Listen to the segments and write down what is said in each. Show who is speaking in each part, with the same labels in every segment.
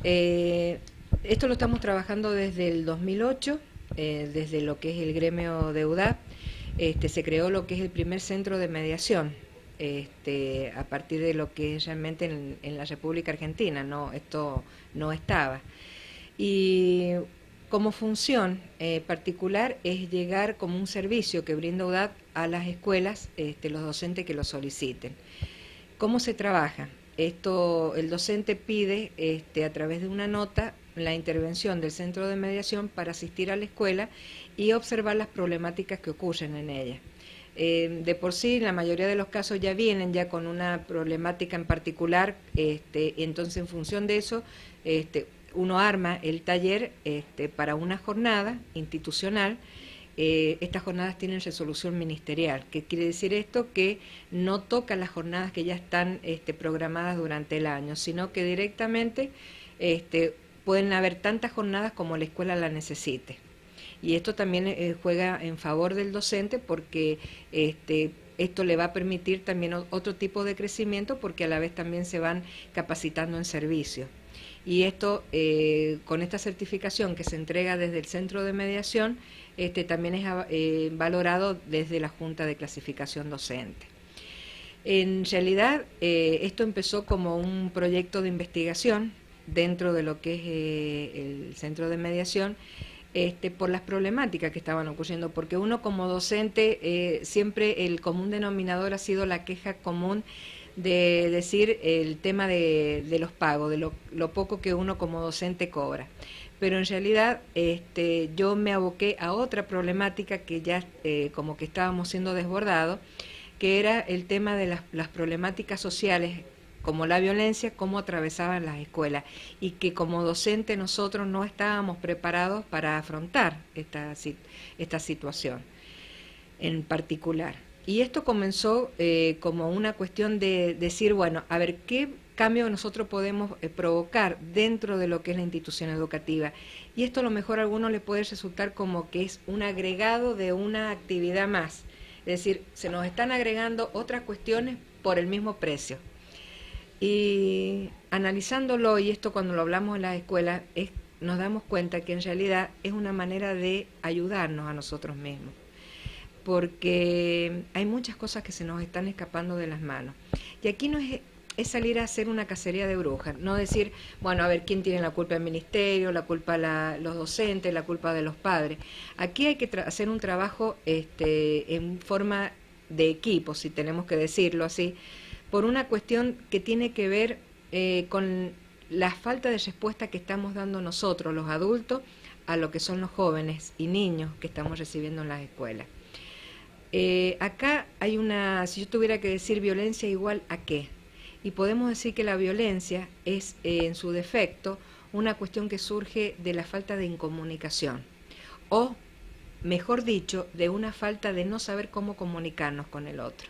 Speaker 1: Esto lo estamos trabajando desde el 2008, desde lo que es el gremio de UDAP. Se creó lo que es el primer centro de mediación, a partir de lo que es realmente en la República Argentina, no, esto no estaba. Y como función particular es llegar como un servicio que brinda UDAP a las escuelas, los docentes que lo soliciten. ¿Cómo se trabaja? El docente pide a través de una nota la intervención del centro de mediación para asistir a la escuela y observar las problemáticas que ocurren en ella. De por sí, la mayoría de los casos ya vienen ya con una problemática en particular, entonces en función de eso, uno arma el taller para una jornada institucional. Estas jornadas tienen resolución ministerial. ¿Qué quiere decir esto? Que no toca las jornadas que ya están programadas durante el año, sino que directamente pueden haber tantas jornadas como la escuela la necesite. Y esto también juega en favor del docente porque esto le va a permitir también otro tipo de crecimiento, porque a la vez también se van capacitando en servicio. Y esto, con esta certificación que se entrega desde el centro de mediación, también es valorado desde la Junta de Clasificación Docente. En realidad, esto empezó como un proyecto de investigación dentro de lo que es el centro de mediación, por las problemáticas que estaban ocurriendo, porque uno como docente, siempre el común denominador ha sido la queja común de decir el tema de los pagos, de lo poco que uno como docente cobra. Pero en realidad yo me aboqué a otra problemática que ya como que estábamos siendo desbordados, que era el tema de las problemáticas sociales, como la violencia, cómo atravesaban las escuelas, y que como docente nosotros no estábamos preparados para afrontar esta situación en particular. Y esto comenzó como una cuestión de decir, bueno, a ver, ¿qué cambio nosotros podemos provocar dentro de lo que es la institución educativa? Y esto a lo mejor a algunos le puede resultar como que es un agregado de una actividad más. Es decir, se nos están agregando otras cuestiones por el mismo precio. Y analizándolo, y esto cuando lo hablamos en las escuelas, nos damos cuenta que en realidad es una manera de ayudarnos a nosotros mismos, porque hay muchas cosas que se nos están escapando de las manos. Y aquí no es salir a hacer una cacería de brujas, no decir, bueno, a ver, ¿quién tiene la culpa? El ministerio, la culpa los docentes, la culpa de los padres. Aquí hay que hacer un trabajo en forma de equipo, si tenemos que decirlo así, por una cuestión que tiene que ver con la falta de respuesta que estamos dando nosotros, los adultos, a lo que son los jóvenes y niños que estamos recibiendo en las escuelas. Acá hay si yo tuviera que decir violencia igual a qué, y podemos decir que la violencia es en su defecto una cuestión que surge de la falta de incomunicación, o mejor dicho, de una falta de no saber cómo comunicarnos con el otro.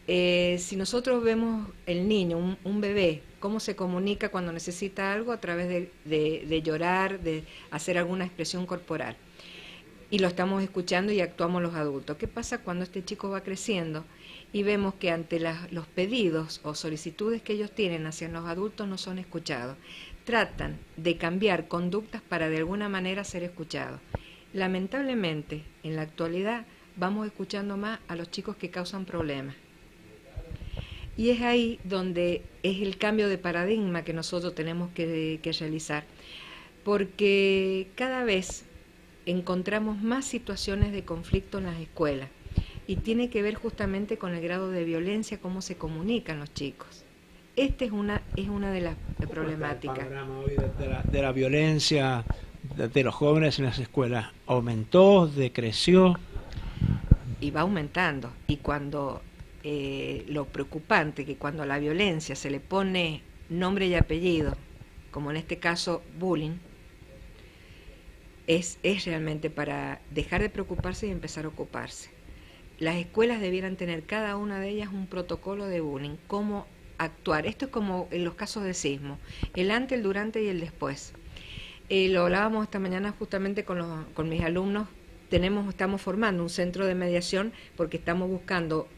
Speaker 1: Si nosotros vemos el niño, un bebé, cómo se comunica cuando necesita algo a través de llorar, de hacer alguna expresión corporal, y lo estamos escuchando y actuamos los adultos. ¿Qué pasa cuando este chico va creciendo y vemos que ante los pedidos o solicitudes que ellos tienen hacia los adultos no son escuchados? Tratan de cambiar conductas para de alguna manera ser escuchados. Lamentablemente, en la actualidad, vamos escuchando más a los chicos que causan problemas. Y es ahí donde es el cambio de paradigma que nosotros tenemos que realizar, porque cada vez encontramos más situaciones de conflicto en las escuelas, y tiene que ver justamente con el grado de violencia, cómo se comunican los chicos. Esta es una de las problemáticas.
Speaker 2: ¿El panorama hoy de la violencia de los jóvenes en las escuelas aumentó, decreció?
Speaker 1: Y va aumentando, y cuando lo preocupante, que cuando a la violencia se le pone nombre y apellido, como en este caso bullying, es realmente para dejar de preocuparse y empezar a ocuparse. Las escuelas debieran tener cada una de ellas un protocolo de bullying, cómo actuar. Esto es como en los casos de sismo, el antes, el durante y el después. Lo hablábamos esta mañana justamente con mis alumnos. Estamos formando un centro de mediación porque estamos buscando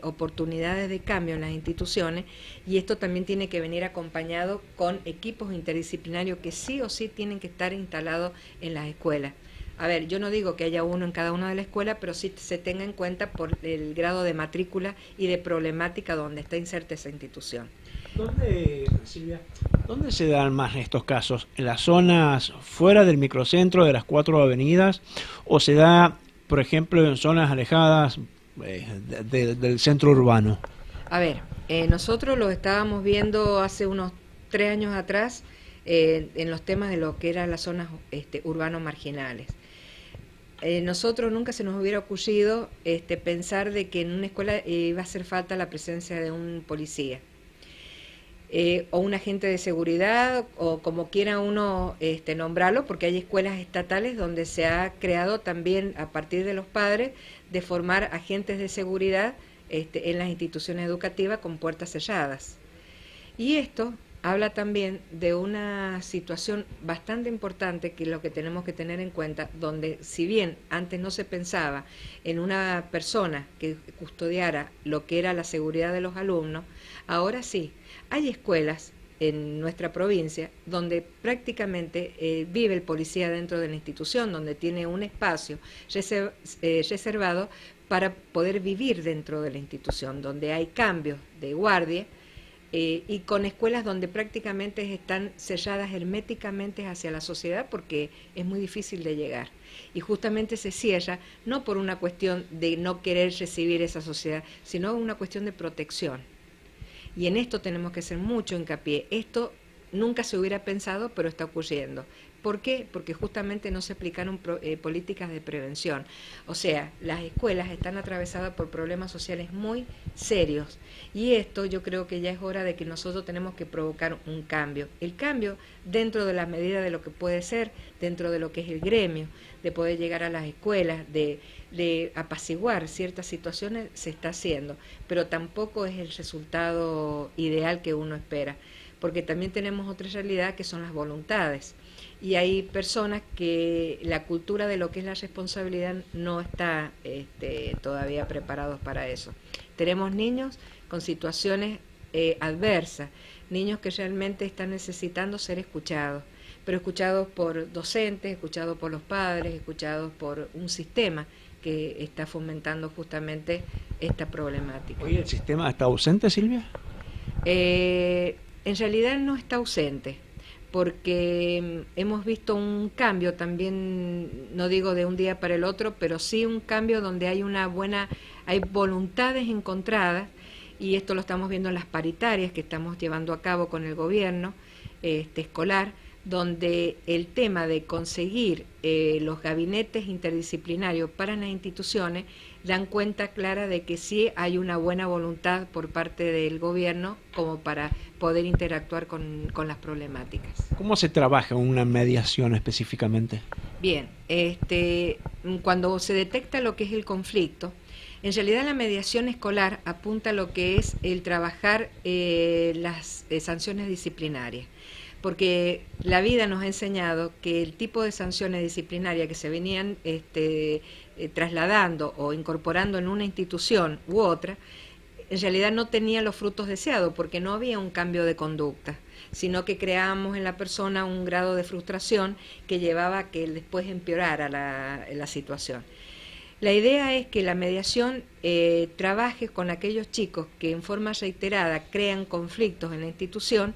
Speaker 1: oportunidades de cambio en las instituciones, y esto también tiene que venir acompañado con equipos interdisciplinarios que sí o sí tienen que estar instalados en las escuelas. A ver, yo no digo que haya uno en cada una de las escuelas, pero sí se tenga en cuenta por el grado de matrícula y de problemática donde está inserta esa institución.
Speaker 2: ¿Dónde, Silvia, dónde se dan más estos casos? ¿En las zonas fuera del microcentro de las 4 avenidas? ¿O se da, por ejemplo, en zonas alejadas del centro urbano?
Speaker 1: A ver, nosotros lo estábamos viendo hace unos 3 años atrás en los temas de lo que eran las zonas urbanos marginales. Nosotros nunca se nos hubiera ocurrido pensar de que en una escuela iba a hacer falta la presencia de un policía o un agente de seguridad, o como quiera uno nombrarlo, porque hay escuelas estatales donde se ha creado también a partir de los padres de formar agentes de seguridad en las instituciones educativas con puertas selladas. Y esto habla también de una situación bastante importante, que es lo que tenemos que tener en cuenta, donde si bien antes no se pensaba en una persona que custodiara lo que era la seguridad de los alumnos, ahora sí, hay escuelas en nuestra provincia donde prácticamente vive el policía dentro de la institución, donde tiene un espacio reservado para poder vivir dentro de la institución, donde hay cambios de guardia, y con escuelas donde prácticamente están selladas herméticamente hacia la sociedad porque es muy difícil de llegar. Y justamente se cierra no por una cuestión de no querer recibir esa sociedad, sino una cuestión de protección. Y en esto tenemos que hacer mucho hincapié. Esto nunca se hubiera pensado, pero está ocurriendo. ¿Por qué? Porque justamente no se aplicaron políticas de prevención. O sea, las escuelas están atravesadas por problemas sociales muy serios. Y esto yo creo que ya es hora de que nosotros tenemos que provocar un cambio. El cambio dentro de la medida de lo que puede ser, dentro de lo que es el gremio, de poder llegar a las escuelas, de apaciguar ciertas situaciones, se está haciendo. Pero tampoco es el resultado ideal que uno espera. Porque también tenemos otra realidad que son las voluntades. Y hay personas que la cultura de lo que es la responsabilidad no está todavía preparados para eso. Tenemos niños con situaciones adversas, niños que realmente están necesitando ser escuchados, pero escuchados por docentes, escuchados por los padres, escuchados por un sistema que está fomentando justamente esta problemática.
Speaker 2: ¿Hoy el sistema está ausente, Silvia?
Speaker 1: En realidad no está ausente, porque hemos visto un cambio también, no digo de un día para el otro, pero sí un cambio donde hay voluntades encontradas, y esto lo estamos viendo en las paritarias que estamos llevando a cabo con el gobierno escolar, donde el tema de conseguir los gabinetes interdisciplinarios para las instituciones dan cuenta clara de que sí hay una buena voluntad por parte del gobierno como para poder interactuar con las problemáticas.
Speaker 2: ¿Cómo se trabaja una mediación específicamente?
Speaker 1: Bien, cuando se detecta lo que es el conflicto, en realidad la mediación escolar apunta a lo que es el trabajar las sanciones disciplinarias, porque la vida nos ha enseñado que el tipo de sanciones disciplinarias que se venían trasladando o incorporando en una institución u otra, en realidad no tenía los frutos deseados, porque no había un cambio de conducta, sino que creábamos en la persona un grado de frustración que llevaba a que después empeorara la situación. La idea es que la mediación trabaje con aquellos chicos que en forma reiterada crean conflictos en la institución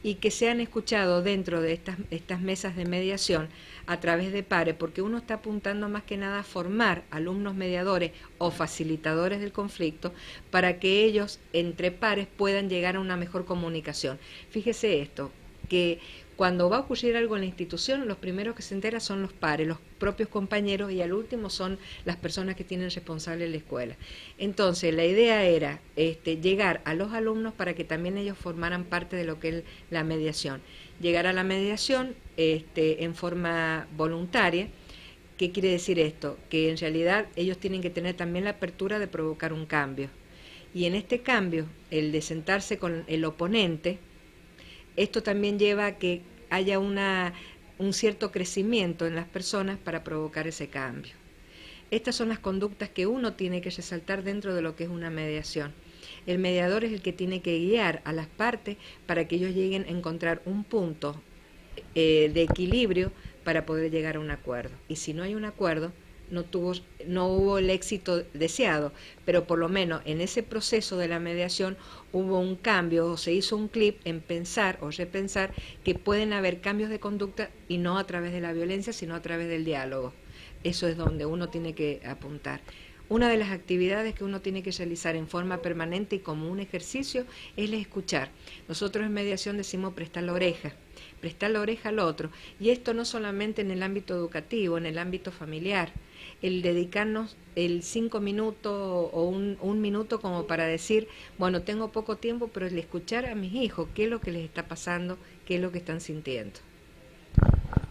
Speaker 1: y que sean escuchados dentro de estas mesas de mediación a través de pares, porque uno está apuntando más que nada a formar alumnos mediadores o facilitadores del conflicto para que ellos entre pares puedan llegar a una mejor comunicación. Fíjese esto, que cuando va a ocurrir algo en la institución, los primeros que se enteran son los pares, los propios compañeros, y al último son las personas que tienen responsable la escuela. Entonces, la idea era llegar a los alumnos para que también ellos formaran parte de lo que es la mediación. Llegar a la mediación en forma voluntaria. ¿Qué quiere decir esto? Que en realidad ellos tienen que tener también la apertura de provocar un cambio. Y en este cambio, el de sentarse con el oponente, esto también lleva a que haya un cierto crecimiento en las personas para provocar ese cambio. Estas son las conductas que uno tiene que resaltar dentro de lo que es una mediación. El mediador es el que tiene que guiar a las partes para que ellos lleguen a encontrar un punto de equilibrio para poder llegar a un acuerdo. Y si no hay un acuerdo, no hubo el éxito deseado, pero por lo menos en ese proceso de la mediación hubo un cambio, o se hizo un clic en pensar o repensar que pueden haber cambios de conducta y no a través de la violencia, sino a través del diálogo. Eso es donde uno tiene que apuntar. Una de las actividades que uno tiene que realizar en forma permanente y como un ejercicio es el escuchar. Nosotros en mediación decimos prestar la oreja al otro. Y esto no solamente en el ámbito educativo, en el ámbito familiar. El dedicarnos el 5 minutos o un minuto como para decir, bueno, tengo poco tiempo, pero el escuchar a mis hijos, qué es lo que les está pasando, qué es lo que están sintiendo.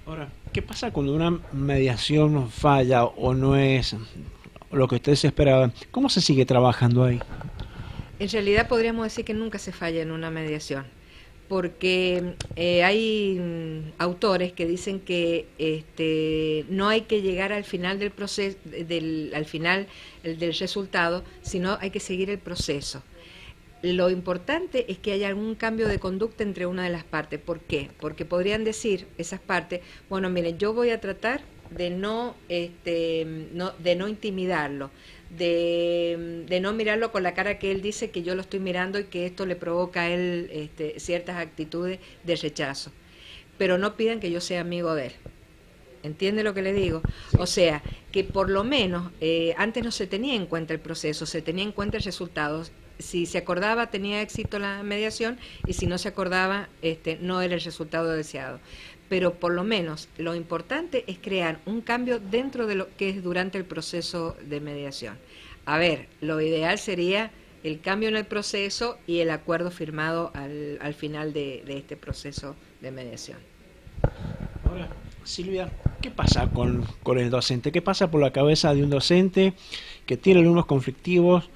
Speaker 2: Ahora, ¿qué pasa cuando una mediación falla o no es lo que ustedes esperaban? ¿Cómo se sigue trabajando ahí?
Speaker 1: En realidad podríamos decir que nunca se falla en una mediación, porque hay autores que dicen que no hay que llegar al final del proceso, al final del resultado, sino hay que seguir el proceso. Lo importante es que haya algún cambio de conducta entre una de las partes. ¿Por qué? Porque podrían decir esas partes, bueno, miren, yo voy a tratar de no intimidarlo, de no mirarlo con la cara que él dice que yo lo estoy mirando y que esto le provoca a él ciertas actitudes de rechazo. Pero no pidan que yo sea amigo de él. ¿Entiende lo que le digo? Sí. O sea, que por lo menos antes no se tenía en cuenta el proceso, se tenía en cuenta el resultado. Si se acordaba, tenía éxito la mediación, y si no se acordaba, no era el resultado deseado. Pero por lo menos lo importante es crear un cambio dentro de lo que es durante el proceso de mediación. A ver, lo ideal sería el cambio en el proceso y el acuerdo firmado al final de este proceso de mediación.
Speaker 2: Ahora, Silvia, ¿qué pasa con el docente? ¿Qué pasa por la cabeza de un docente que tiene alumnos conflictivos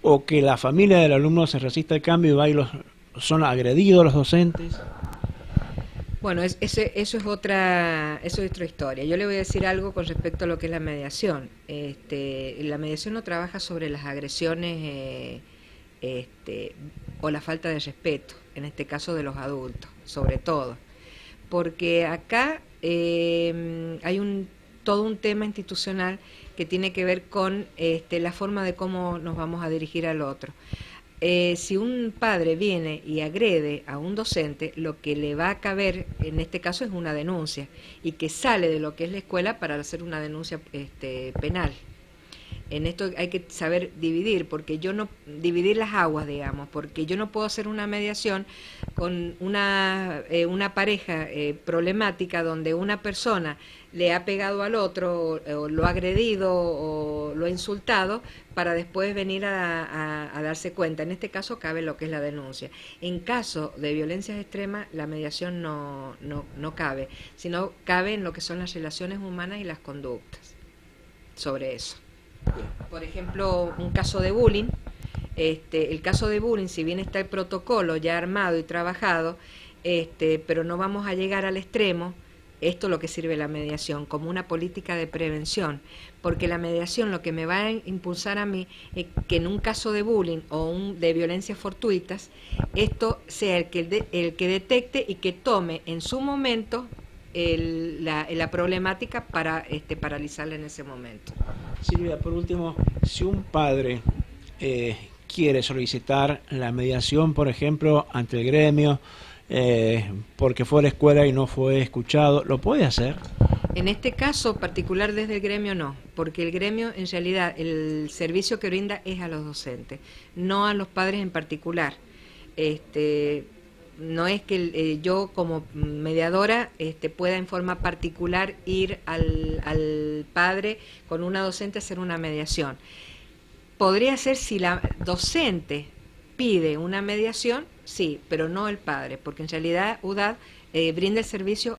Speaker 2: o que la familia del alumno se resiste al cambio y va y son agredidos los docentes?
Speaker 1: Bueno, eso es otra historia. Yo le voy a decir algo con respecto a lo que es la mediación. La mediación no trabaja sobre las agresiones o la falta de respeto, en este caso de los adultos, sobre todo. Porque acá hay todo un tema institucional que tiene que ver con la forma de cómo nos vamos a dirigir al otro. Si un padre viene y agrede a un docente, lo que le va a caber en este caso es una denuncia, y que sale de lo que es la escuela para hacer una denuncia penal. En esto hay que saber dividir, dividir las aguas, digamos, porque yo no puedo hacer una mediación con una pareja problemática donde una persona le ha pegado al otro, o lo ha agredido, o lo ha insultado, para después venir a darse cuenta. En este caso cabe lo que es la denuncia. En caso de violencias extremas, la mediación no cabe, sino cabe en lo que son las relaciones humanas y las conductas sobre eso. Por ejemplo, un caso de bullying, el caso de bullying, si bien está el protocolo ya armado y trabajado, pero no vamos a llegar al extremo. Esto es lo que sirve la mediación, como una política de prevención, porque la mediación lo que me va a impulsar a mí es que en un caso de bullying o de violencias fortuitas, esto sea el que detecte y que tome en su momento la problemática para paralizarla en ese momento.
Speaker 2: Silvia, por último, si un padre quiere solicitar la mediación, por ejemplo, ante el gremio, porque fue a la escuela y no fue escuchado, ¿lo puede hacer?
Speaker 1: En este caso particular desde el gremio no, porque el gremio en realidad el servicio que brinda es a los docentes, no a los padres en particular. No es que yo como mediadora pueda en forma particular ir al padre con una docente a hacer una mediación. Podría ser si la docente pide una mediación, sí, pero no el padre, porque en realidad UDAD brinda el servicio